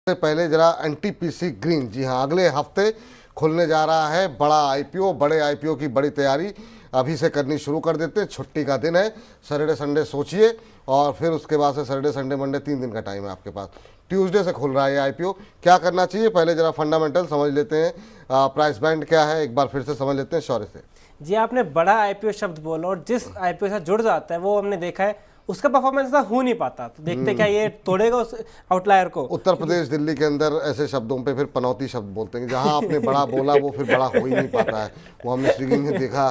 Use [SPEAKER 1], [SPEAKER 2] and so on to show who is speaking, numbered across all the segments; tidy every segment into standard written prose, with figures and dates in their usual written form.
[SPEAKER 1] पहले जरा NTPC green, जी हाँ, अगले हफ्ते खुलने जा रहा है बड़ा आईपीओ। बड़े आईपीओ की बड़ी तैयारी अभी से करनी शुरू कर देते हैं। छुट्टी का दिन है, सैटरडे संडे सोचिए, और फिर उसके बाद से सैटरडे संडे मंडे 3 दिन का टाइम है आपके पास। ट्यूसडे से खुल रहा है ये आईपीओ। क्या करना चाहिए, पहले जरा फंडामेंटल समझ लेते हैं। प्राइस बैंड क्या है एक बार फिर से समझ लेते हैं शौर्य से।
[SPEAKER 2] जी, आपने बड़ा आईपीओ शब्द बोला और जिस आईपीओ से जुड़ जाता है वो हमने देखा है उसका परफॉर्मेंस ना हो नहीं पाता। तो देखते क्या ये तोड़ेगा उस आउटलायर को।
[SPEAKER 1] उत्तर प्रदेश दिल्ली के अंदर ऐसे शब्दों पे फिर पनौती शब्द बोलते हैं, जहाँ आपने बड़ा बोला वो फिर बड़ा हो ही नहीं पाता है। वो हमने स्विगी में देखा,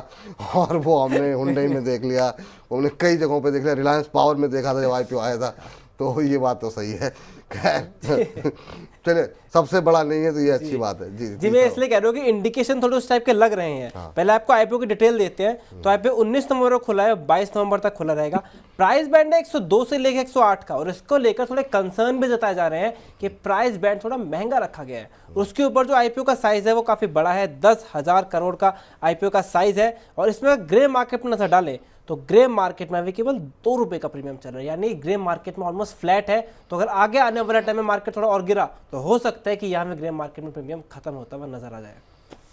[SPEAKER 1] और वो हमने हुंडई में देख लिया, हमने कई जगहों पे देख लिया, रिलायंस पावर में देखा था जब आईपीओ आया था। तो ये बात तो सही है। खैर चलिए, सबसे बड़ा नहीं है तो ये अच्छी बात है। जी
[SPEAKER 2] जी, मैं इसलिए कह रहा हूँ कि इंडिकेशन थोड़े उस टाइप के लग रहे हैं।
[SPEAKER 1] हाँ।
[SPEAKER 2] पहले आपको आईपीओ की डिटेल देते हैं। तो आईपीओ 19 नवंबर को खुला है, 22 नवंबर तक खुला रहेगा। प्राइस बैंड है 102 से लेकर 108 का, और इसको लेकर थोड़े कंसर्न भी जताए जा रहे हैं कि प्राइस बैंड थोड़ा महंगा रखा गया है। उसके ऊपर जो आईपीओ का साइज है वो काफी बड़ा है, 10,000 करोड़ का आईपीओ का साइज है। और इसमें ग्रे मार्केट में नजर डालें तो ग्रे मार्केट में अभी केवल 2 रुपए का प्रीमियम चल रहा है, यानी ग्रे मार्केट में ऑलमोस्ट फ्लैट है। तो अगर आगे आने वाला टाइम में मार्केट थोड़ा और गिरा तो हो सकता है कि यहाँ में ग्रे मार्केट में प्रीमियम खत्म होता हुआ नजर आ जाए।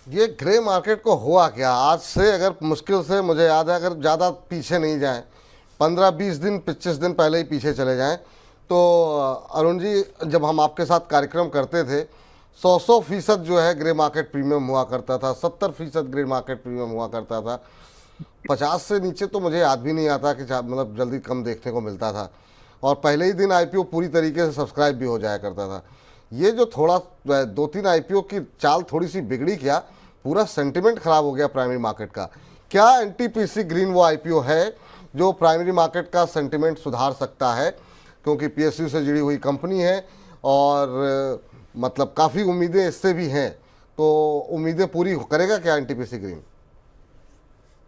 [SPEAKER 1] ये ग्रे मार्केट को हुआ क्या आज से, अगर मुश्किल से मुझे याद है, अगर ज़्यादा पीछे नहीं जाएं, 15-20 दिन 25 दिन पहले ही पीछे चले जाएं, तो अरुण जी, जब हम आपके साथ कार्यक्रम करते थे 100% जो है ग्रे मार्केट प्रीमियम हुआ करता था, 70% ग्रे मार्केट प्रीमियम हुआ करता था। 50 से नीचे तो मुझे याद भी नहीं आता कि मतलब जल्दी कम देखने को मिलता था, और पहले ही दिन आईपीओ पूरी तरीके से सब्सक्राइब भी हो जाया करता था। ये जो थोड़ा 2-3 आईपीओ की चाल थोड़ी सी बिगड़ी, क्या पूरा सेंटिमेंट खराब हो गया प्राइमरी मार्केट का? क्या एनटीपीसी ग्रीन वो आईपीओ है जो प्राइमरी मार्केट का सेंटिमेंट सुधार सकता है? क्योंकि पीएसयू से जुड़ी हुई कंपनी है और मतलब काफ़ी उम्मीदें इससे भी हैं, तो उम्मीदें पूरी करेगा क्या एनटीपीसी ग्रीन?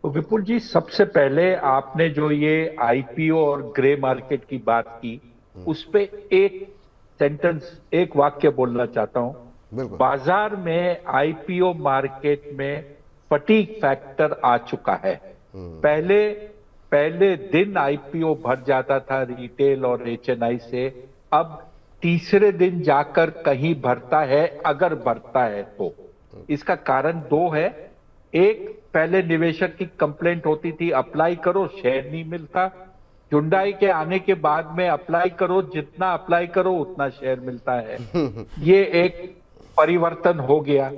[SPEAKER 3] तो विपुल जी, सबसे पहले आपने जो ये आईपीओ और ग्रे मार्केट की बात की, उस पे एक सेंटेंस, एक वाक्य बोलना चाहता हूं।
[SPEAKER 1] बिल्कुल।
[SPEAKER 3] बाजार में आईपीओ मार्केट में फटीग फैक्टर आ चुका है। पहले दिन आईपीओ भर जाता था रिटेल और एचएनआई से, अब तीसरे दिन जाकर कहीं भरता है, अगर भरता है तो। इसका कारण 2 है। एक, पहले निवेशक की कंप्लेंट होती थी अप्लाई करो शेयर नहीं मिलता। हुंडई के आने के बाद में अप्लाई करो, जितना अप्लाई करो उतना शेयर मिलता है। ये एक परिवर्तन हो गया।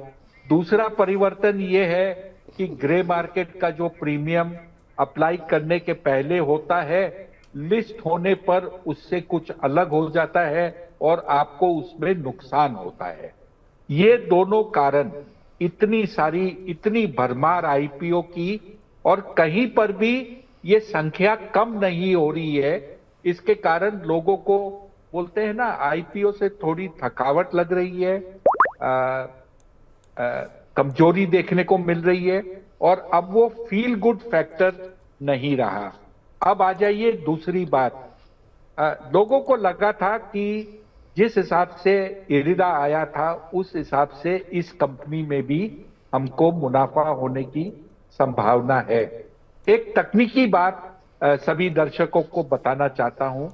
[SPEAKER 3] दूसरा परिवर्तन ये है कि ग्रे मार्केट का जो प्रीमियम अप्लाई करने के पहले होता है, लिस्ट होने पर उससे कुछ अलग हो जाता है और आपको उसमें नुकसान होता है। ये दोनों कारण, इतनी भरमार आईपीओ की, और कहीं पर भी ये संख्या कम नहीं हो रही है। इसके कारण लोगों को, बोलते हैं ना, आईपीओ से थोड़ी थकावट लग रही है, कमजोरी देखने को मिल रही है, और अब वो फील गुड फैक्टर नहीं रहा। अब आ जाइए दूसरी बात। लोगों को लगा था कि जिस हिसाब से इरिडा आया था उस हिसाब से इस कंपनी में भी हमको मुनाफा होने की संभावना है। एक तकनीकी बात सभी दर्शकों को बताना चाहता हूं।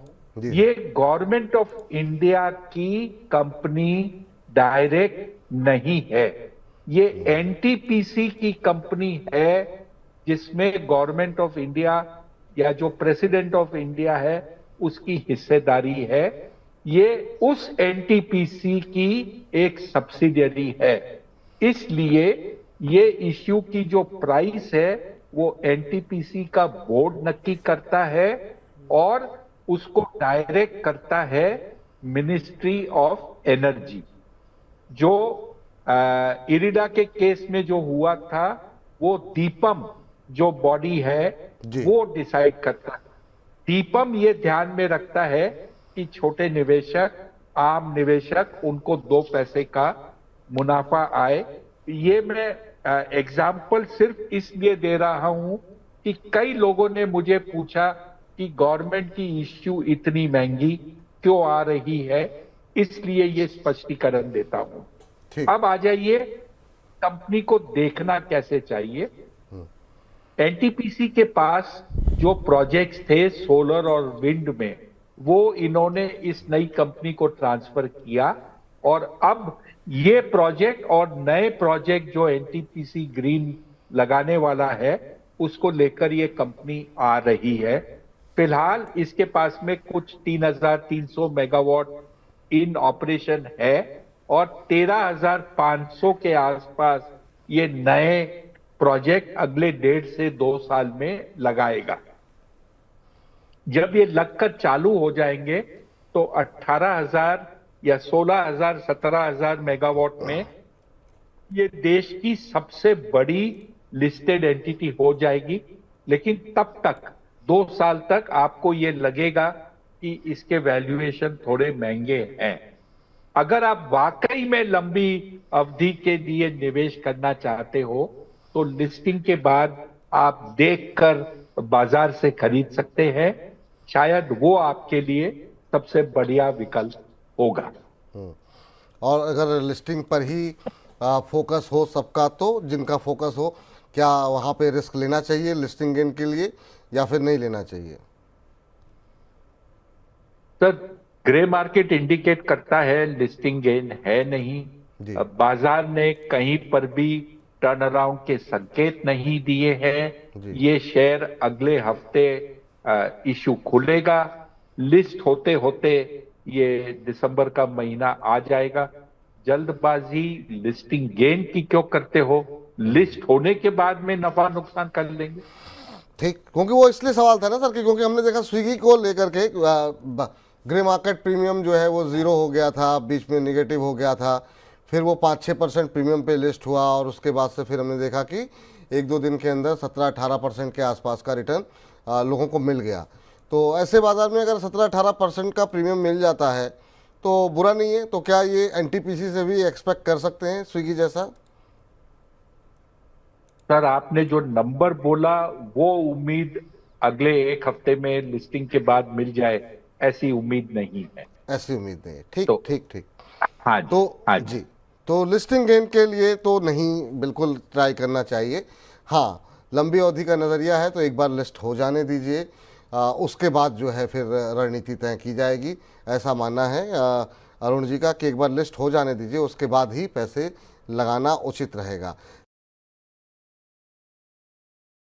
[SPEAKER 3] ये गवर्नमेंट ऑफ इंडिया की कंपनी डायरेक्ट नहीं है, ये एनटीपीसी की कंपनी है, जिसमें गवर्नमेंट ऑफ इंडिया या जो प्रेसिडेंट ऑफ इंडिया है उसकी हिस्सेदारी है। ये उस एनटीपीसी की एक सब्सिडियरी है, इसलिए ये इश्यू की जो प्राइस है वो एनटीपीसी का बोर्ड नक्की करता है और उसको डायरेक्ट करता है मिनिस्ट्री ऑफ एनर्जी। जो इरिडा के केस में जो हुआ था वो दीपम जो बॉडी है वो डिसाइड करता है। दीपम ये ध्यान में रखता है कि छोटे निवेशक, आम निवेशक, उनको 2 पैसे का मुनाफा आए। ये मैं एग्जाम्पल सिर्फ इसलिए दे रहा हूं कि कई लोगों ने मुझे पूछा कि गवर्नमेंट की इश्यू इतनी महंगी क्यों आ रही है, इसलिए ये स्पष्टीकरण देता हूं। अब आ जाइए, कंपनी को देखना कैसे चाहिए। एनटीपीसी के पास जो प्रोजेक्ट्स थे सोलर और विंड में, वो इन्होंने इस नई कंपनी को ट्रांसफर किया। और अब ये प्रोजेक्ट और नए प्रोजेक्ट जो एनटीपीसी ग्रीन लगाने वाला है उसको लेकर ये कंपनी आ रही है। फिलहाल इसके पास में कुछ 3,300 मेगावाट इन ऑपरेशन है और 13,500 के आसपास ये नए प्रोजेक्ट अगले 1.5 से 2 साल में लगाएगा। जब ये लगकर चालू हो जाएंगे तो 18,000 या 16,000 17,000 मेगावाट में ये देश की सबसे बड़ी लिस्टेड एंटिटी हो जाएगी। लेकिन तब तक 2 साल तक आपको ये लगेगा कि इसके वैल्यूएशन थोड़े महंगे हैं। अगर आप वाकई में लंबी अवधि के लिए निवेश करना चाहते हो तो लिस्टिंग के बाद आप देखकर बाजार से खरीद सकते हैं। शायद वो आपके लिए सबसे बढ़िया विकल्प होगा।
[SPEAKER 1] और अगर लिस्टिंग पर ही फोकस हो सबका, तो जिनका फोकस हो, क्या वहाँ पे रिस्क लेना चाहिए लिस्टिंग गेन के लिए या फिर नहीं लेना चाहिए?
[SPEAKER 3] सर, ग्रे मार्केट इंडिकेट करता है लिस्टिंग गेन है नहीं।
[SPEAKER 1] जी।
[SPEAKER 3] बाजार ने कहीं पर भी टर्न अराउंड के संकेत नहीं दिए हैं। ये शेयर अगले हफ्ते इशू खुलेगा। लिस्ट होते होते ये दिसंबर का महीना आ जाएगा। जल्दबाजी लिस्टिंग गेन की क्यों करते हो? लिस्ट होने के बाद में नफा नुकसान कर लेंगे।
[SPEAKER 1] ठीक, क्योंकि वो इसलिए सवाल था ना सर कि क्योंकि हमने देखा स्विगी को लेकर के ग्रे मार्केट प्रीमियम जो है वो 0 हो गया था, बीच में निगेटिव हो गया था, फिर वो 5-6% प्रीमियम पे लिस्ट हुआ और उसके बाद से फिर हमने देखा कि 1-2 दिन के अंदर 17-18% के आसपास का रिटर्न लोगों को मिल गया। तो ऐसे बाजार में अगर 17-18% का प्रीमियम मिल जाता है तो बुरा नहीं है। तो क्या ये एनटीपीसी से भी एक्सपेक्ट कर सकते हैं स्विगी जैसा?
[SPEAKER 3] सर, आपने जो नंबर बोला वो उम्मीद अगले 1 हफ्ते में लिस्टिंग के बाद मिल जाए, ऐसी उम्मीद नहीं है।
[SPEAKER 1] ऐसी उम्मीद नहीं है। ठीक
[SPEAKER 3] तो
[SPEAKER 1] ठीक ठीक।
[SPEAKER 3] हाँ जी,
[SPEAKER 1] तो
[SPEAKER 3] हाँ
[SPEAKER 1] जी, तो लिस्टिंग गेन के लिए तो नहीं बिल्कुल ट्राई करना चाहिए। हाँ, लंबी अवधि का नज़रिया है तो एक बार लिस्ट हो जाने दीजिए, उसके बाद जो है फिर रणनीति तय की जाएगी। ऐसा मानना है अरुण जी का कि एक बार लिस्ट हो जाने दीजिए, उसके बाद ही पैसे लगाना उचित रहेगा।